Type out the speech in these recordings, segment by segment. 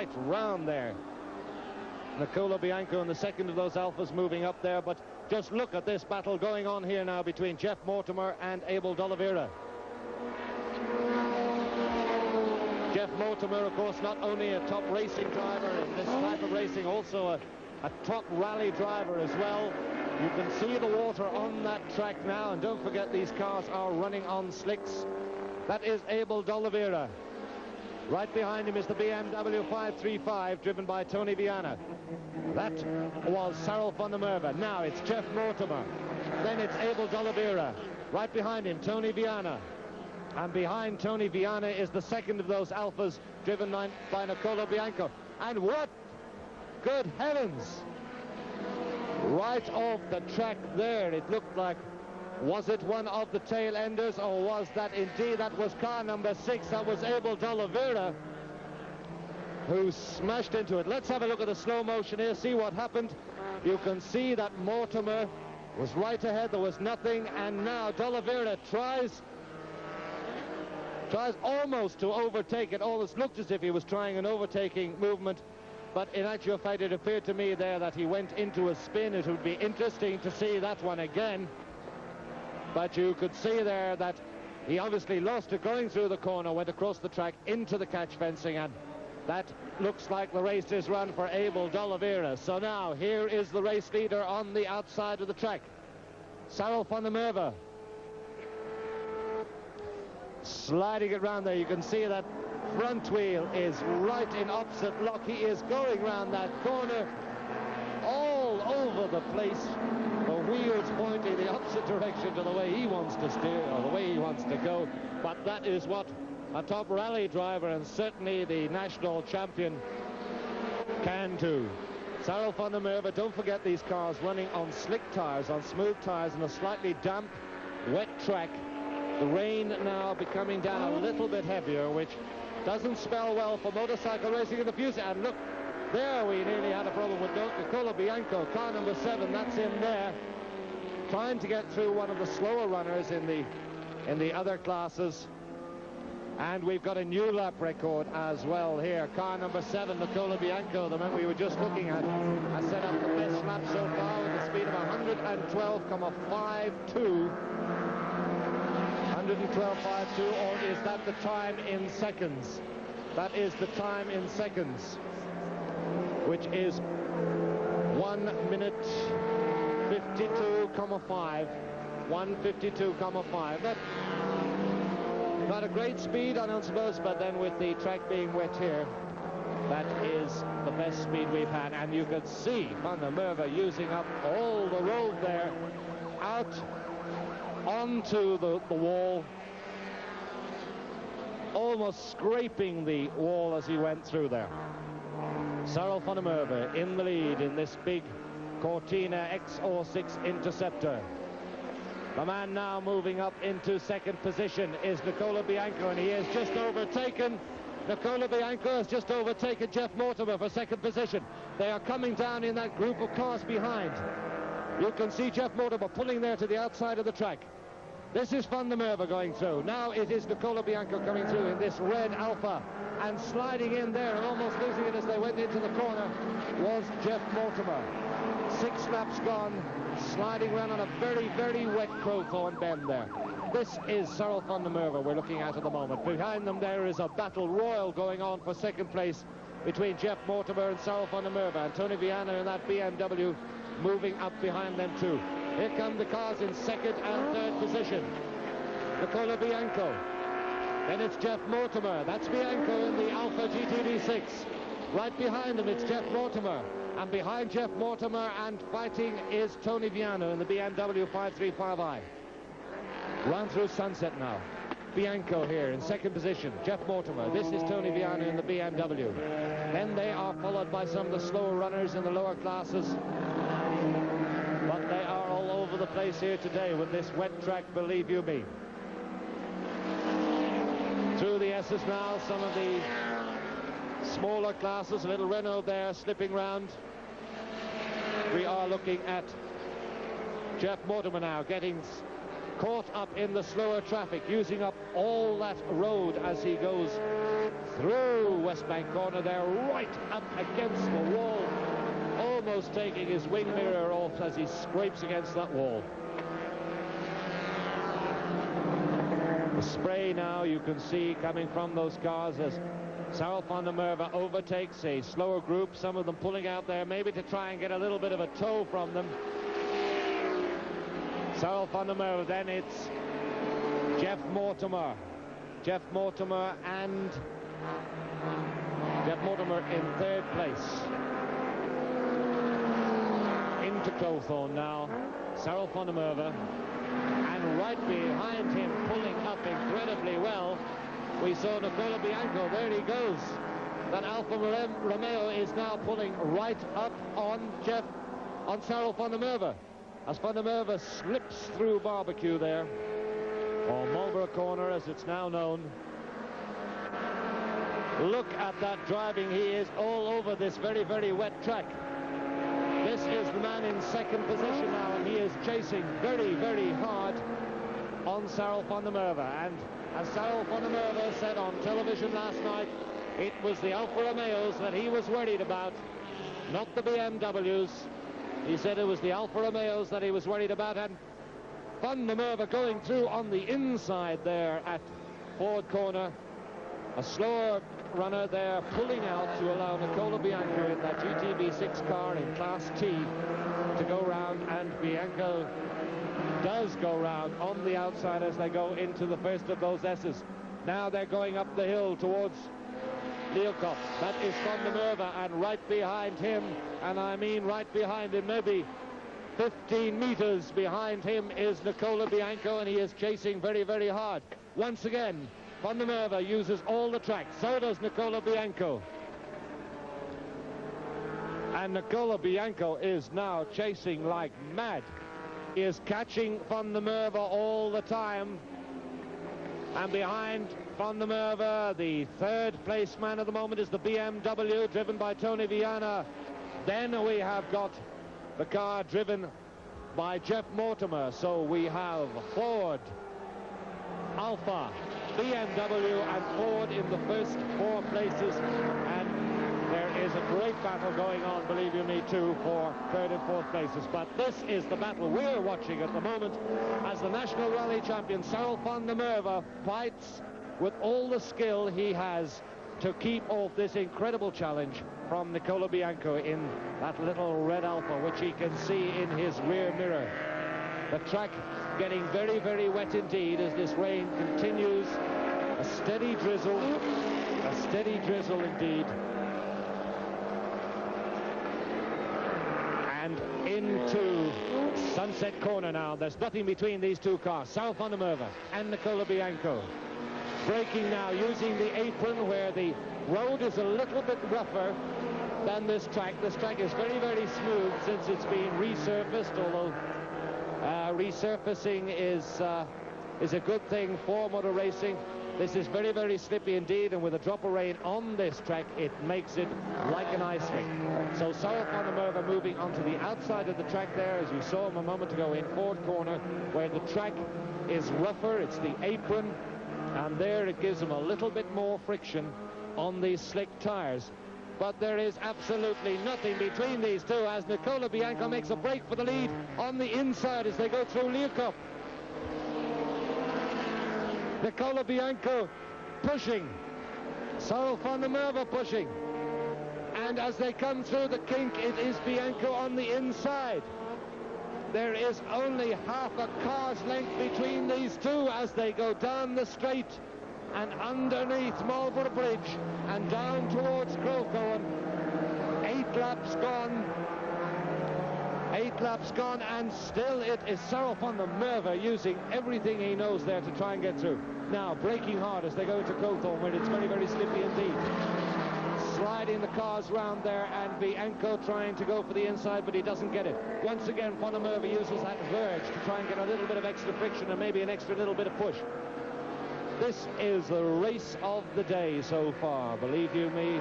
right round there. Nicola Bianco and the second of those Alfas moving up there, but just look at this battle going on here now between Jeff Mortimer and Abel D'Oliveira. Jeff Mortimer, of course, not only a top racing driver in this type of racing, also a top rally driver as well. You can see the water on that track now, and don't forget these cars are running on slicks. That is Abel D'Oliveira. Right behind him is the BMW 535 driven by Tony Viana. That was Cyril van der Merwe. Now it's Jeff Mortimer. Then it's Abel D'Oliveira. Right behind him, Tony Viana. And behind Tony Viana is the second of those Alfas driven by Nicola Bianco. And what? Good heavens! Right off the track there, it looked like, was it one of the tail enders, or was that indeed, that was car number 6, that was Abel D'Oliveira who smashed into it. Let's have a look at the slow motion here, see what happened. You can see that Mortimer was right ahead, there was nothing, and now D'Oliveira tries almost to overtake it. Almost looked as if he was trying an overtaking movement, but in actual fact it appeared to me there that he went into a spin. It would be interesting to see that one again. But you could see there that he obviously lost it going through the corner, went across the track into the catch fencing, and that looks like the race is run for Abel D'Oliveira. So now here is the race leader on the outside of the track, Cyril van der Merwe. Sliding it round there, you can see that front wheel is right in opposite lock. He is going round that corner all over the place. The wheels pointing the opposite direction to the way he wants to steer, or the way he wants to go. But that is what a top rally driver, and certainly the national champion, can do. Cyril van der Merwe, don't forget these cars running on slick tires, on smooth tires, on a slightly damp, wet track. The rain now becoming down a little bit heavier, which doesn't spell well for motorcycle racing in the future. And look, there we nearly had a problem with Nicola Bianco, car number 7, that's in there, trying to get through one of the slower runners in the other classes. And we've got a new lap record as well here. Car number 7, Nicola Bianco, the man we were just looking at, has set up the best lap so far with a speed of 112.52. 112.52, or is that the time in seconds? That is the time in seconds, which is 1 minute 52.5. 1:52.5. That not a great speed, I don't suppose, but then with the track being wet here, that is the best speed we've had. And you can see Van der Merwe using up all the road there, out onto the wall, almost scraping the wall as he went through there. Cyril van der Merwe in the lead in this big Cortina XR6 Interceptor. The man now moving up into second position is Nicola Bianco, and he has just overtaken, Nicola Bianco has just overtaken Jeff Mortimer for second position. They are coming down in that group of cars behind. You can see Jeff Mortimer pulling there to the outside of the track. This is Van der Merwe going through. Now it is Nicola Bianco coming through in this red Alfa, and sliding in there and almost losing it as they went into the corner was Jeff Mortimer. 6 laps gone, sliding around on a very, very wet Crowthorne bend there. This is Cyril van der Merwe we're looking at the moment. Behind them there is a battle royal going on for second place between Jeff Mortimer and Cyril van der Merwe, and Tony Viana in that BMW moving up behind them too. Here come the cars in second and third position. Nicola Bianco. Then it's Jeff Mortimer. That's Bianco in the Alfa GTV6. Right behind him it's Jeff Mortimer. And behind Jeff Mortimer and fighting is Tony Viana in the BMW 535i. Run through sunset now. Bianco here in second position. Jeff Mortimer. This is Tony Viana in the BMW. Then they are followed by some of the slower runners in the lower classes. But they are all over the place here today with this wet track, believe you me. Through the S's now, some of the smaller classes, a little Renault there slipping round. We are looking at Jeff Mortimer now getting caught up in the slower traffic, using up all that road as he goes through West Bank corner there, right up against the wall, almost taking his wing mirror off as he scrapes against that wall. The spray now you can see coming from those cars as Sarel van der Merwe overtakes a slower group, some of them pulling out there maybe to try and get a little bit of a tow from them. Sarel van der Merwe, then it's Jeff Mortimer. Jeff Mortimer in third place. Into Clowthorne now, Sarel van der Merwe, and right behind him, pulling up incredibly well, we saw Nicola Bianco. There he goes. That Alfa Romeo is now pulling right up on Sarel van der Merwe, as van der Merwe slips through barbecue there, or Marlborough corner as it's now known. Look at that driving. He is all over this very, very wet track. This is the man in second position now, and he is chasing very, very hard on Sarel van der Merwe. And as Sarel van der Merwe said on television last night, it was the Alfa Romeos that he was worried about, not the BMWs. He said it was the Alfa Romeos that he was worried about, and van der Merwe going through on the inside there at Ford corner. A slower runner there pulling out to allow Nicola Bianco in that GTV6 car in Class T to go round, and Bianco does go round on the outside as they go into the first of those S's. Now they're going up the hill towards Leeuwkop. That is van der Merwe, and right behind him, and I mean right behind him, maybe 15 meters behind him, is Nicola Bianco, and he is chasing very, very hard. Once again, van der Merwe uses all the track. So does Nicola Bianco. And Nicola Bianco is now chasing like mad. He is catching van der Merwe all the time. And behind van der Merwe, the third place man at the moment is the BMW, driven by Tony Viana. Then we have got the car driven by Jeff Mortimer. So we have Ford, Alfa, BMW and Ford in the first four places, and there is a great battle going on, believe you me, too, for third and fourth places. But this is the battle we're watching at the moment as the National Rally champion Sarel van der Merwe fights with all the skill he has to keep off this incredible challenge from Nicola Bianco in that little red Alfa, which he can see in his rear mirror. The track getting very, very wet indeed as this rain continues. A steady drizzle indeed. And into Sunset Corner now. There's nothing between these two cars. Sarel van der Merwe and Nicola Bianco. Braking now using the apron where the road is a little bit rougher than this track. This track is very, very smooth since it's been resurfaced, although resurfacing is a good thing for motor racing. This is very, very slippy indeed, and with a drop of rain on this track, it makes it like an ice rink. So Sarel van der Merwe moving onto the outside of the track there, as you saw him a moment ago in Ford corner, where the track is rougher. It's the apron, and there it gives him a little bit more friction on these slick tires. But there is absolutely nothing between these two as Nicola Bianco makes a break for the lead on the inside as they go through Leeuwkop. Nicola Bianco pushing, Sarel van der Merwe pushing, and as they come through the kink, it is Bianco on the inside. There is only half a car's length between these two as they go down the straight and underneath Marlborough Bridge and down towards Clowthorne. 8 laps gone. 8 laps gone, and still it is Sarel van der Merwe using everything he knows there to try and get through. Now braking hard as they go into Clowthorne, where it's very, very slippy indeed. Sliding the cars round there, and Bianco trying to go for the inside, but he doesn't get it. Once again, van der Merwe uses that verge to try and get a little bit of extra friction and maybe an extra little bit of push. This is the race of the day so far, believe you me.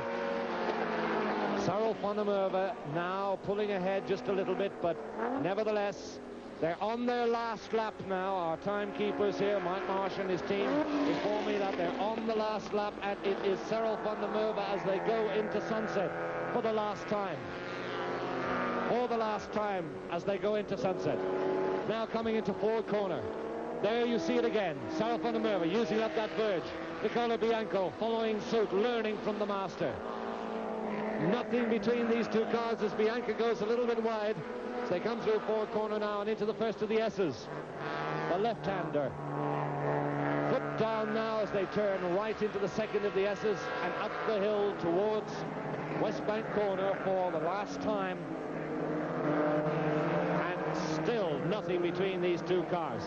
Sarel van der Merwe now pulling ahead just a little bit, but nevertheless, They're on their last lap now. Our timekeepers here, Mike Marsh and his team, inform me that they're on the last lap, and it is Cyril van der Merwe as they go into sunset for the last time. For the last time as they go into sunset. Now coming into Ford corner. There you see it again. Cyril van der Merwe using up that verge. Nicola Bianco following suit, learning from the master. Nothing between these two cars as Bianca goes a little bit wide. As they come through Ford corner now and into the first of the S's. The left-hander. Foot down now as they turn right into the second of the S's and up the hill towards West Bank corner for the last time. And still nothing between these two cars.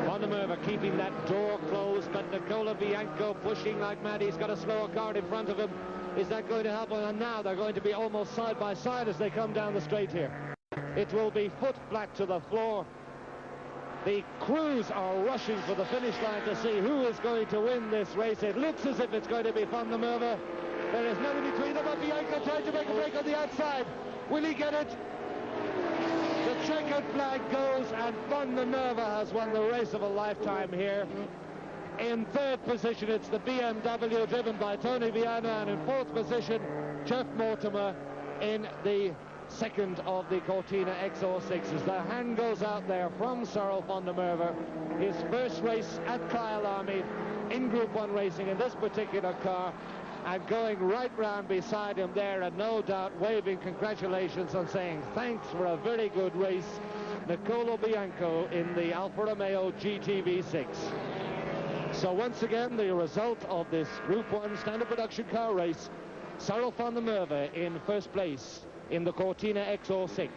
Van der Merwe keeping that door closed, but Nicola Bianco pushing like mad. He's got a slower car in front of him. Is that going to help? And now they're going to be almost side by side as they come down the straight here. It will be foot flat to the floor. The crews are rushing for the finish line to see who is going to win this race. It looks as if it's going to be Van der Merwe. There is nothing between them, but Bianco trying to make a break on the outside. Will he get it? The checkered flag goes, and Van der Merwe has won the race of a lifetime here. In third position, it's the BMW driven by Tony Viana, and in fourth position, Jeff Mortimer in the second of the Cortina XR6. As the hand goes out there from Cyril van der Merwe, his first race at Kyalami in Group 1 racing in this particular car, and going right round beside him there, and no doubt waving congratulations and saying thanks for a very good race, Nicola Bianco in the Alfa Romeo GTV6. So once again, the result of this Group 1 standard production car race, Cyril van der Merwe in first place in the Cortina XR6.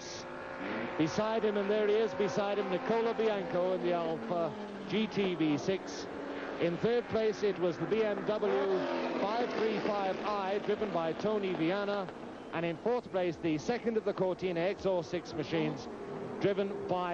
Beside him, and there he is, beside him, Nicola Bianco in the Alfa GTV6. In third place, it was the BMW 535i, driven by Tony Viana. And in fourth place, the second of the Cortina XR6 machines, driven by